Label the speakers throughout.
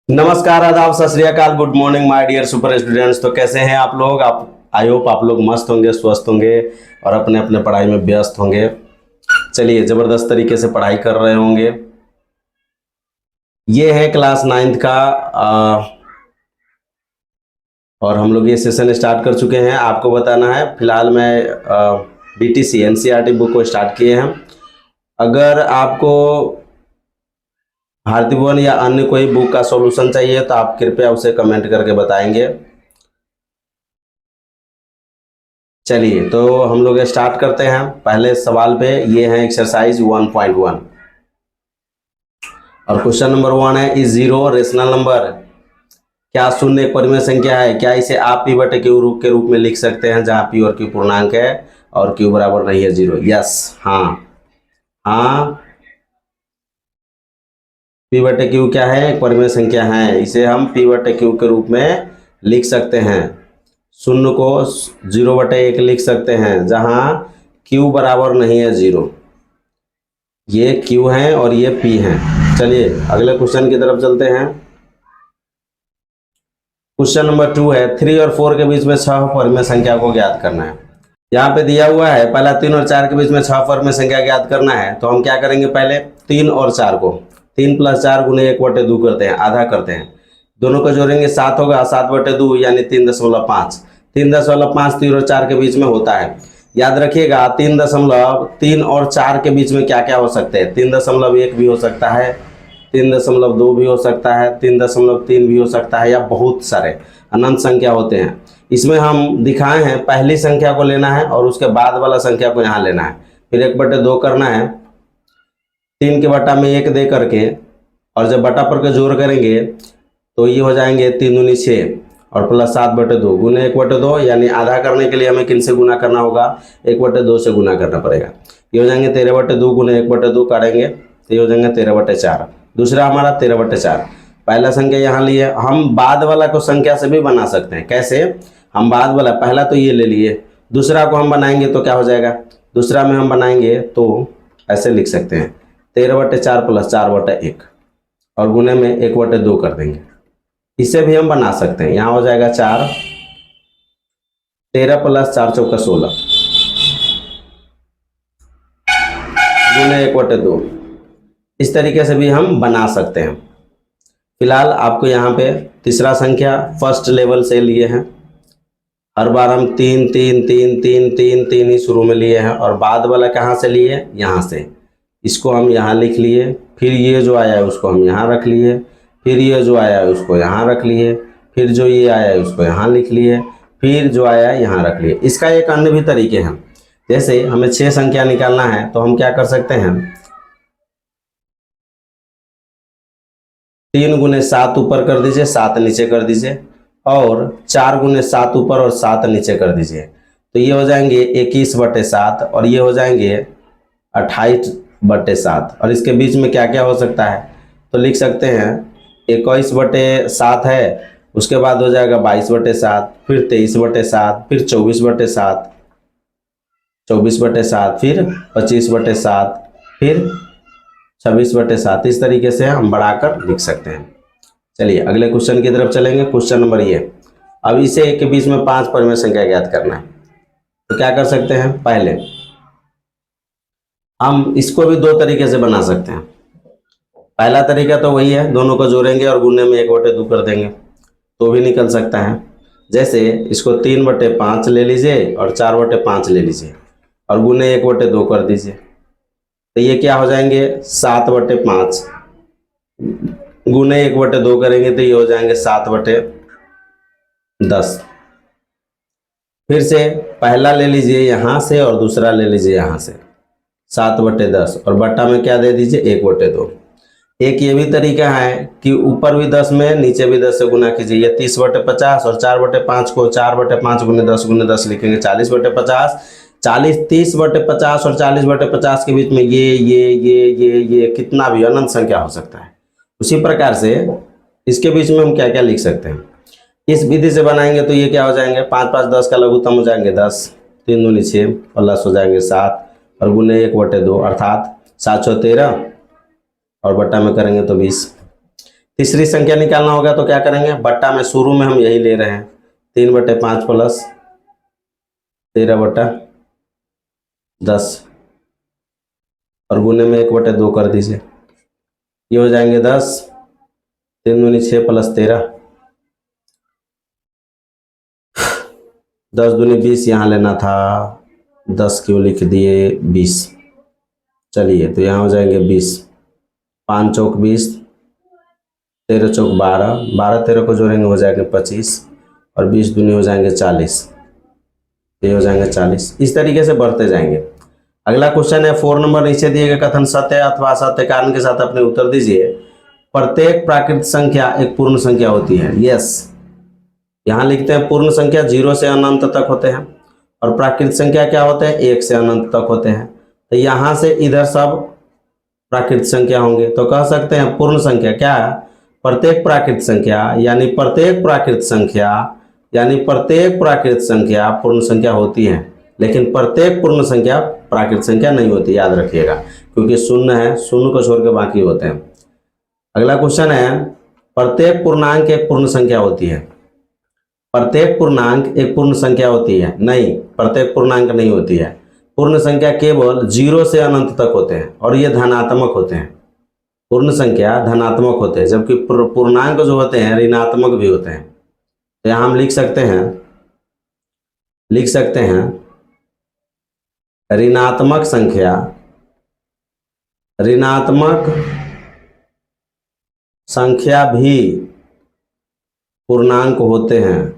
Speaker 1: नमस्कार, आदाब, सत श्री अकाल, good morning my dear super students. तो कैसे हैं आप लोग? आई होप आप लोग मस्त होंगे, स्वस्थ होंगे और अपने अपने पढ़ाई में व्यस्त होंगे। चलिए, जबरदस्त तरीके से पढ़ाई कर रहे होंगे। ये है क्लास 9th का और हम लोग ये सेशन स्टार्ट कर चुके हैं। आपको बताना है, फिलहाल मैं बीटीसी एनसीईआरटी बुक को स्टार्ट किए हैं। अगर आपको भारती भवन या अन्य कोई बुक का सॉल्यूशन चाहिए तो आप कृपया उसे कमेंट करके बताएंगे। चलिए, तो हम लोग स्टार्ट करते हैं पहले सवाल पे। ये है एक्सरसाइज 1.1 और क्वेश्चन नंबर 1 है, इज जीरो रेशनल नंबर? क्या शून्य एक परिमेय संख्या है? क्या इसे आप पी बटे क्यू के रूप में लिख सकते हैं, जहां पी और क्यू पूर्णांक है और क्यू बराबर नहीं है जीरो? यस, हाँ हाँ, पी बटे क्यू क्या है? एक परिमेय संख्या है। इसे हम पी बटे क्यू के रूप में लिख सकते हैं। शून्य को 0/1 लिख सकते हैं, जहां q बराबर नहीं है जीरो। ये q है और ये p है। चलिए अगले क्वेश्चन की तरफ चलते हैं। क्वेश्चन नंबर 2 है, 3 और 4 के बीच में 6 परिमेय संख्या को ज्ञात करना है। यहाँ पे दिया हुआ है पहला 3 और 4 के बीच में 6 परिमेय संख्या ज्ञात करना है। तो हम क्या करेंगे, पहले 3 और 4 को 3 + 4 गुणे 1/2 करते हैं, आधा करते हैं। दोनों को जोड़ेंगे 7 होगा, 7/2 यानी 3.5। 3.5 3 और 4 के बीच में होता है। याद रखिएगा, 3 और 4 के बीच में क्या क्या हो सकते हैं? 3.1 भी हो सकता है, 3.2 भी हो सकता है, 3.3 भी हो सकता है, या बहुत सारे अनंत संख्या होते हैं। इसमें हम दिखाए हैं पहली संख्या को लेना है और उसके बाद वाला संख्या को यहाँ लेना है, फिर 1/2 करना है, 3 के बटा में 1 दे करके, और जब बटा पर के जोड़ करेंगे तो ये हो जाएंगे 3 दूनी 6 और प्लस 7/2 गुने 1/2, यानी आधा करने के लिए हमें किन से गुना करना होगा? 1/2 से गुना करना पड़ेगा। ये हो जाएंगे 13/2 गुने 1/2 करेंगे तो ये हो जाएंगे 13/4। दूसरा हमारा 13/4। पहला संख्या यहाँ लिए, हम बाद वाला को संख्या से भी बना सकते हैं। कैसे? हम बाद वाला, पहला तो ये ले लिए, दूसरा को हम बनाएंगे तो क्या हो जाएगा? दूसरा में हम बनाएंगे तो ऐसे लिख सकते हैं 13/4 + 4/1 और गुने में 1/2 कर देंगे। इसे भी हम बना सकते हैं। यहाँ हो जाएगा 4, 13 + 4 = 16 गुने 1/2। इस तरीके से भी हम बना सकते हैं। फिलहाल आपको यहाँ पे तीसरा संख्या फर्स्ट लेवल से लिए हैं। हर बार हम 3 3 3 3 3 3 ही शुरू में लिए हैं, और बाद वाला कहाँ से लिए? यहाँ से। इसको हम यहाँ लिख लिए, फिर ये जो आया है उसको हम यहाँ रख लिए, फिर ये जो आया है उसको यहाँ रख लिए, फिर जो ये आया है उसको यहाँ लिख लिए, फिर जो आया है यहाँ रख लिए। इसका एक अन्य भी तरीके हैं। जैसे हमें 6 संख्या निकालना है तो हम क्या कर सकते हैं, 3 गुने 7 ऊपर कर दीजिए, 7 नीचे कर दीजिए, और 4 गुने 7 ऊपर और 7 नीचे कर दीजिए। तो ये हो जाएंगे 21/7 और ये हो जाएंगे 28/7। और इसके बीच में क्या क्या हो सकता है? तो लिख सकते हैं 21/7 है, उसके बाद हो जाएगा 22/7, फिर 23/7, फिर 24/7, 24/7, फिर 25/7, फिर 26/7। इस तरीके से हम बढ़ाकर लिख सकते हैं। चलिए अगले क्वेश्चन की तरफ चलेंगे। क्वेश्चन नंबर ये, अब इसे एक के बीच में 5 परिमेय संख्या ज्ञात करना है। तो क्या कर सकते हैं, पहले हम इसको भी 2 तरीके से बना सकते हैं। पहला तरीका तो वही है, दोनों को जोड़ेंगे और गुने में 1/2 कर देंगे तो भी निकल सकता है। जैसे इसको 3/5 ले लीजिए और 4/5 ले लीजिए और गुने 1/2 कर दीजिए, तो ये क्या हो जाएंगे 7/5, गुने 1/2 करेंगे तो ये हो जाएंगे 7/10। फिर से पहला ले लीजिए यहाँ से और दूसरा ले लीजिए यहाँ से, 7/10, और बट्टा में क्या दे दीजिए 1/2। एक ये भी तरीका है कि ऊपर भी 10 में नीचे भी 10 से गुना कीजिए। ये 30/50 और 4/5 को 4/5 गुने 10 लिखेंगे 40/50। 30/50 और 40/50 के बीच में ये कितना भी अनंत संख्या हो सकता है। उसी प्रकार से इसके बीच में हम क्या क्या लिख सकते हैं, इस विधि से बनाएंगे तो ये क्या हो जाएंगे 5 5 10 का लघुत्तम हो जाएंगे 10, 3 दूनी 6 प्लस हो जाएंगे 7 और गुने 1/2 अर्थात 7 6 13 और बट्टा में करेंगे तो 20। तीसरी संख्या निकालना होगा तो क्या करेंगे, बट्टा में शुरू में हम यही ले रहे हैं 3/5 प्लस 13/10 और गुने में 1/2 कर दीजिए, ये हो जाएंगे 10, 3 दूनी 6 प्लस 13, 10 दूनी 20 यहाँ लेना था, 10 क्यों लिख दिए 20, चलिए तो यहाँ हो जाएंगे 20, 5 चौक 20, 13 चौक 12, 12 13 को जोड़ेंगे हो जाएंगे 25 और 20 दूनी हो जाएंगे 40, ये हो जाएंगे 40। इस तरीके से बढ़ते जाएंगे। अगला क्वेश्चन है 4 नंबर, नीचे दिए गए कथन सत्य अथवा असत्य कारण के साथ अपने उत्तर दीजिए। प्रत्येक प्राकृत संख्या एक पूर्ण संख्या होती है। यस, यहाँ लिखते हैं पूर्ण संख्या 0 से अनंत तक होते हैं और प्राकृत संख्या क्या होते हैं, 1 से अनंत तक होते हैं। तो यहाँ से इधर सब प्राकृत संख्या होंगे, तो कह सकते हैं पूर्ण संख्या क्या है, प्रत्येक प्राकृत संख्या यानी प्रत्येक प्राकृत संख्या यानी प्रत्येक प्राकृत संख्या पूर्ण संख्या होती है, लेकिन प्रत्येक पूर्ण संख्या प्राकृत संख्या नहीं होती, याद रखिएगा, क्योंकि शून्य है, शून्य को छोड़ के बाकी होते हैं। अगला क्वेश्चन है प्रत्येक पूर्णांक एक पूर्ण संख्या होती है। प्रत्येक पूर्णांक एक पूर्ण संख्या होती है, नहीं, प्रत्येक पूर्णांक नहीं होती है। पूर्ण संख्या केवल 0 से अनंत तक होते हैं और ये धनात्मक होते हैं। पूर्ण संख्या धनात्मक होते हैं, जबकि पूर्णांक जो होते हैं ऋणात्मक भी होते हैं। तो यहाँ हम लिख सकते हैं ऋणात्मक संख्या, ऋणात्मक संख्या भी पूर्णांक होते हैं,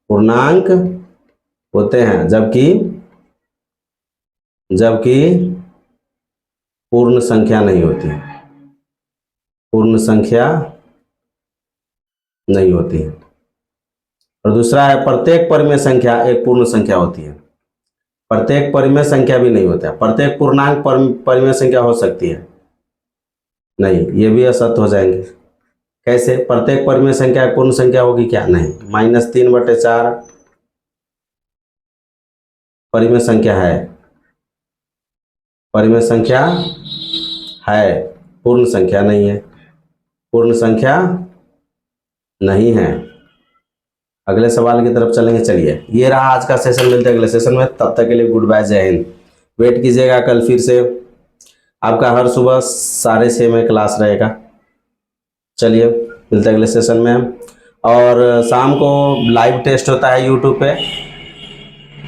Speaker 1: पूर्णांक होते हैं, जबकि पूर्ण संख्या नहीं होती, पूर्ण संख्या नहीं होती है। और दूसरा है प्रत्येक परिमेय संख्या एक पूर्ण संख्या होती है। प्रत्येक परिमेय संख्या भी नहीं होता है। प्रत्येक पूर्णांक परिमेय संख्या हो सकती है, नहीं, ये भी असत्य हो जाएंगे। कैसे, प्रत्येक परिमेय संख्या एक पूर्ण संख्या होगी क्या, नहीं, -3/4 परिमेय संख्या है, परिमेय संख्या है, पूर्ण संख्या नहीं है, पूर्ण संख्या नहीं है। अगले सवाल की तरफ चलेंगे। चलिए, ये रहा आज का सेशन, मिलते हैं अगले सेशन में, तब तक के लिए गुड बाय, जय हिंद। वेट कीजिएगा, कल फिर से आपका हर सुबह 6:30 में क्लास रहेगा। चलिए, मिलते हैं अगले सेशन में। और शाम को लाइव टेस्ट होता है यूट्यूब पे,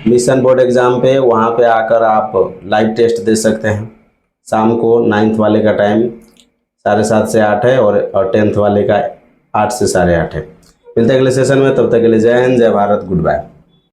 Speaker 1: मिशन बोर्ड एग्ज़ाम पे, वहाँ पे आकर आप लाइव टेस्ट दे सकते हैं। शाम को 9th वाले का टाइम 7:30 से 8 है और 10th वाले का 8 से 8:30 है। मिलते हैं अगले सेशन में, तब तक के लिए जय हिंद, जय भारत, गुड बाय।